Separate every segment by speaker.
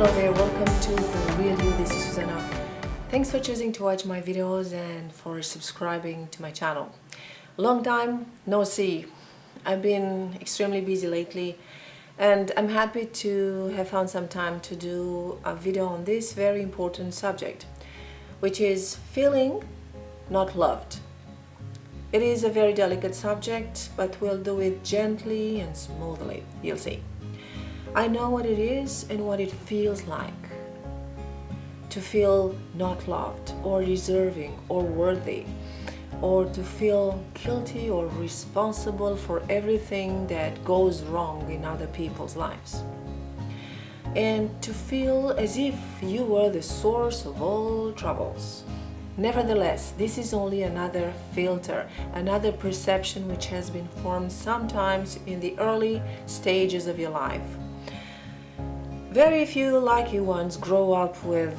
Speaker 1: Hello there, welcome to The Real You. This is Susanna. Thanks for choosing to watch my videos and for subscribing to my channel. Long time no see. I've been extremely busy lately and I'm happy to have found some time to do a video on this very important subject, which is feeling not loved. It is a very delicate subject, but we'll do it gently and smoothly. You'll see. I know what it is and what it feels like to feel not loved or deserving or worthy, or to feel guilty or responsible for everything that goes wrong in other people's lives, and to feel as if you were the source of all troubles. Nevertheless, this is only another filter, another perception which has been formed sometimes in the early stages of your life. Very few lucky ones grow up with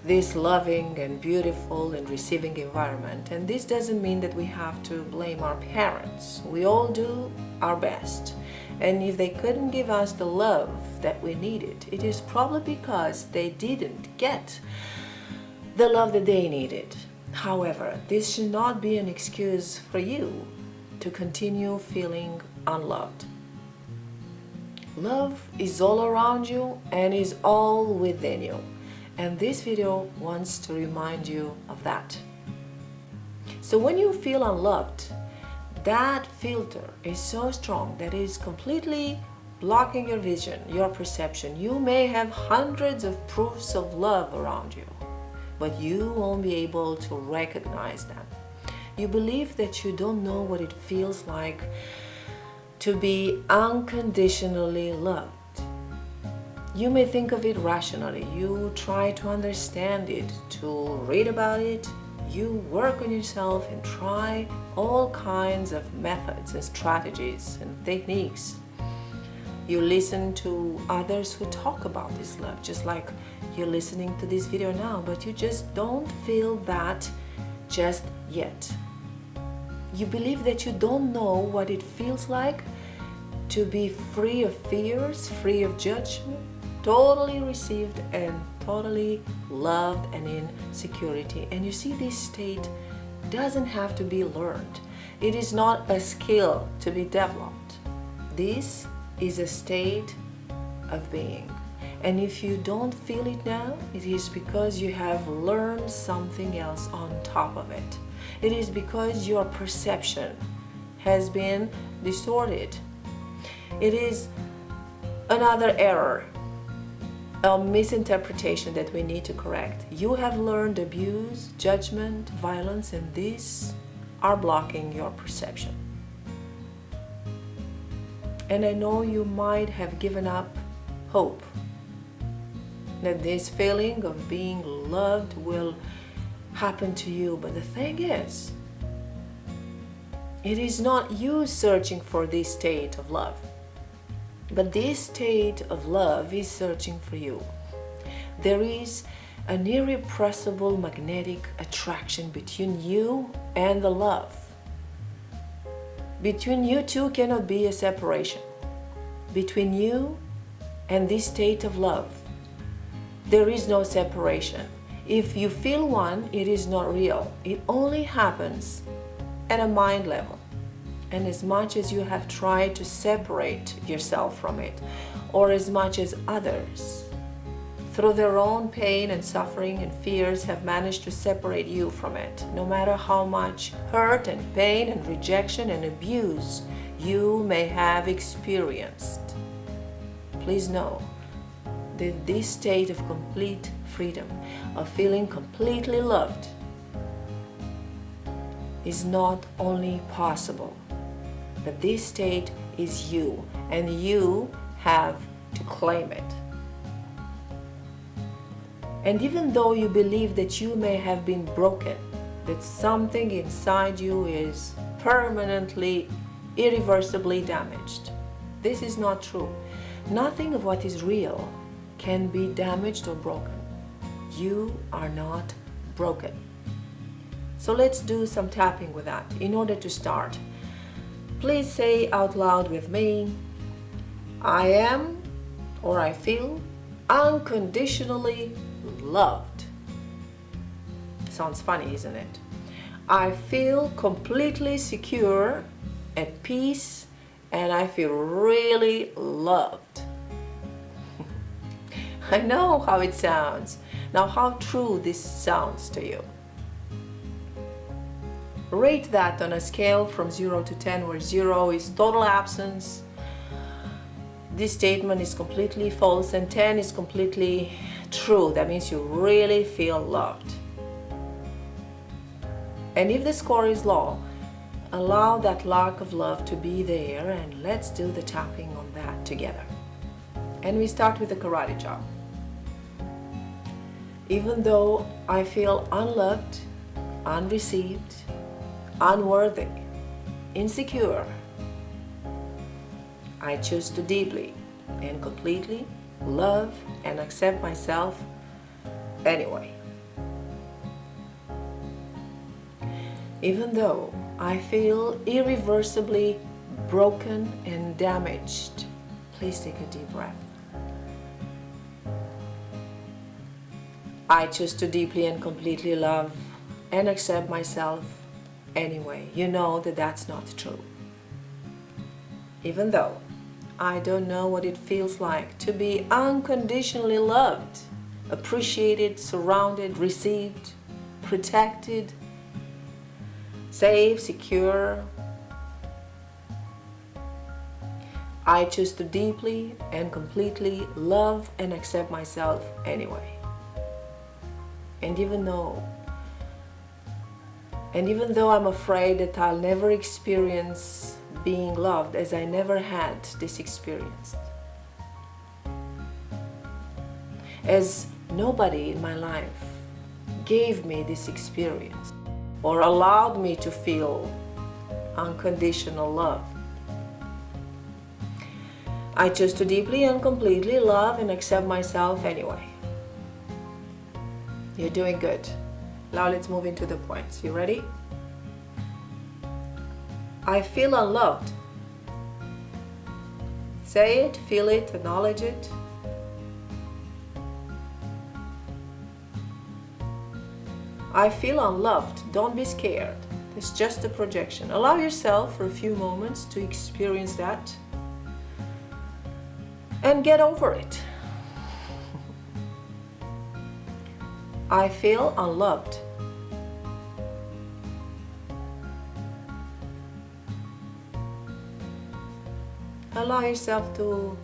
Speaker 1: this loving and beautiful and receiving environment, and this doesn't mean that we have to blame our parents. We all do our best, and if they couldn't give us the love that we needed, it is probably because they didn't get the love that they needed. However, this should not be an excuse for you to continue feeling unloved. Love is all around you and is all within you, and this video wants to remind you of that. So when you feel unloved, that filter is so strong that it is completely blocking your vision, your perception. You may have hundreds of proofs of love around you, but you won't be able to recognize them. You believe that you don't know what it feels like to be unconditionally loved. You may think of it rationally. You try to understand it, to read about it. You work on yourself and try all kinds of methods and strategies and techniques. You listen to others who talk about this love, just like you're listening to this video now, but you just don't feel that just yet. You believe that you don't know what it feels like to be free of fears, free of judgment, totally received and totally loved and in security. And you see, this state doesn't have to be learned. It is not a skill to be developed. This is a state of being. And if you don't feel it now, it is because you have learned something else on top of it. It is because your perception has been distorted. It is another error, a misinterpretation that we need to correct. You have learned abuse, judgment, violence, and these are blocking your perception. And I know you might have given up hope that this feeling of being loved will happen to you, but the thing is, it is not you searching for this state of love, but this state of love is searching for you. There is an irrepressible magnetic attraction between you and the love. Between you two cannot be a separation. Between you and this state of love, there is no separation. If you feel one, it is not real. It only happens at a mind level. And as much as you have tried to separate yourself from it, or as much as others, through their own pain and suffering and fears, have managed to separate you from it, no matter how much hurt and pain and rejection and abuse you may have experienced, please know that this state of complete freedom, of feeling completely loved, is not only possible, but this state is you, and you have to claim it. And even though you believe that you may have been broken, that something inside you is permanently, irreversibly damaged, this is not true. Nothing of what is real can be damaged or broken. You are not broken. So let's do some tapping with that. In order to start, please say out loud with me, I am, or I feel, unconditionally loved. Sounds funny, isn't it? I feel completely secure, at peace, and I feel really loved. I know how it sounds. Now, how true this sounds to you. Rate that on a scale from 0 to 10, where 0 is total absence. This statement is completely false, and 10 is completely true. That means you really feel loved. And if the score is low, allow that lack of love to be there, and let's do the tapping on that together. And we start with the karate chop. Even though I feel unloved, unreceived, unworthy, insecure, I choose to deeply and completely love and accept myself anyway. Even though I feel irreversibly broken and damaged, please take a deep breath. I choose to deeply and completely love and accept myself anyway. You know that that's not true. Even though I don't know what it feels like to be unconditionally loved, appreciated, surrounded, received, protected, safe, secure, I choose to deeply and completely love and accept myself anyway. And even though I'm afraid that I'll never experience being loved, as I never had this experience, as nobody in my life gave me this experience or allowed me to feel unconditional love, I choose to deeply and completely love and accept myself anyway. You're doing good. Now let's move into the points. You ready? I feel unloved. Say it, feel it, acknowledge it. I feel unloved. Don't be scared. It's just a projection. Allow yourself for a few moments to experience that and get over it. I feel unloved. Allow yourself to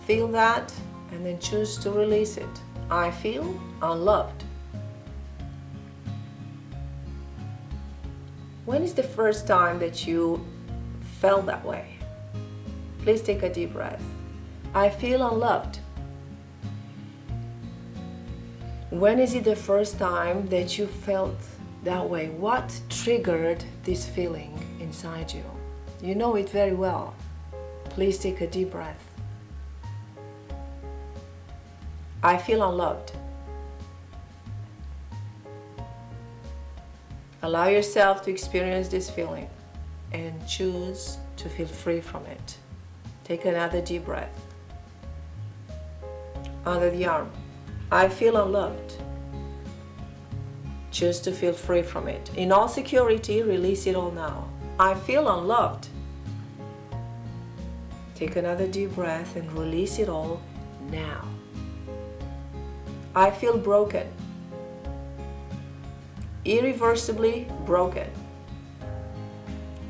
Speaker 1: feel that and then choose to release it. I feel unloved. When is the first time that you felt that way? Please take a deep breath. I feel unloved. When is it the first time that you felt that way? What triggered this feeling inside you? You know it very well. Please take a deep breath. I feel unloved. Allow yourself to experience this feeling and choose to feel free from it. Take another deep breath. Under the arm. I feel unloved. Choose to feel free from it. In all security, release it all now. I feel unloved. Take another deep breath and release it all now. I feel broken. Irreversibly broken.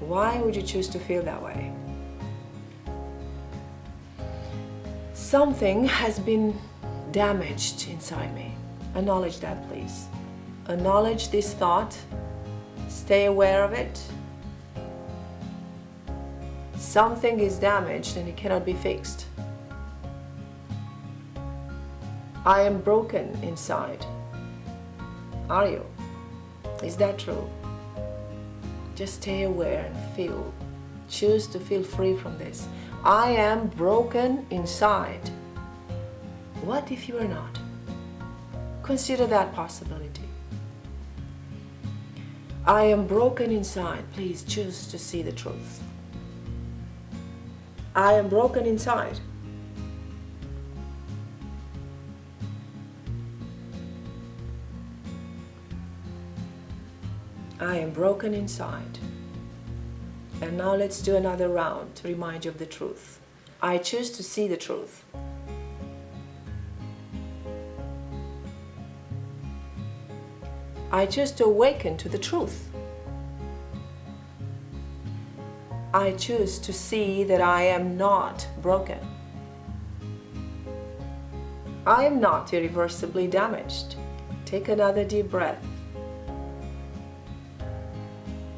Speaker 1: Why would you choose to feel that way? Something has been damaged inside me. Acknowledge that, please. Acknowledge this thought. Stay aware of it. Something is damaged and it cannot be fixed. I am broken inside. Are you? Is that true? Just stay aware and feel. Choose to feel free from this. I am broken inside. What if you are not? Consider that possibility. I am broken inside. Please choose to see the truth. I am broken inside. I am broken inside. And now let's do another round to remind you of the truth. I choose to see the truth. I choose to awaken to the truth. I choose to see that I am not broken. I am not irreversibly damaged. Take another deep breath.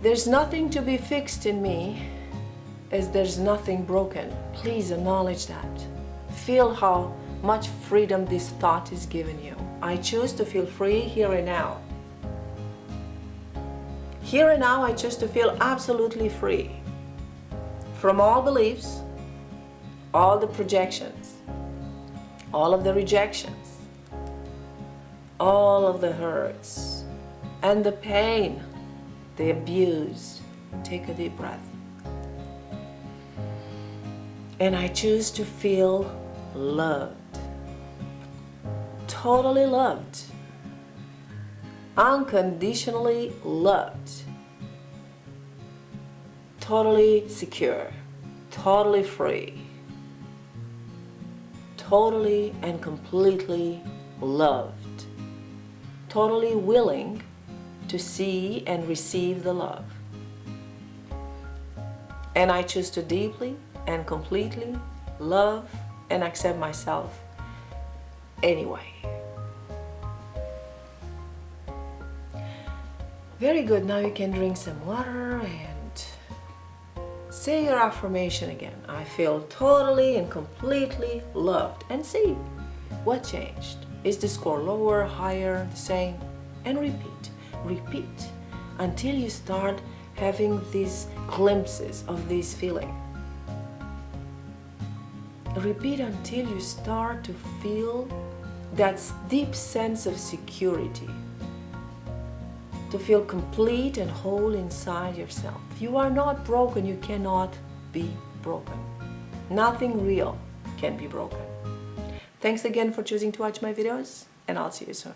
Speaker 1: There's nothing to be fixed in me, as there's nothing broken. Please acknowledge that. Feel how much freedom this thought is giving you. I choose to feel free here and now. Here and now, I choose to feel absolutely free from all beliefs, all the projections, all of the rejections, all of the hurts, and the pain, the abuse. Take a deep breath. And I choose to feel loved, totally loved, unconditionally loved, totally secure, totally free, totally and completely loved, totally willing to see and receive the love. And I choose to deeply and completely love and accept myself anyway. Very good. Now you can drink some water and say your affirmation again. I feel totally and completely loved. And see what changed. Is the score lower, higher, the same? And repeat. Repeat until you start having these glimpses of this feeling. Repeat until you start to feel that deep sense of security, to feel complete and whole inside yourself. You are not broken. You cannot be broken. Nothing real can be broken. Thanks again for choosing to watch my videos, and I'll see you soon.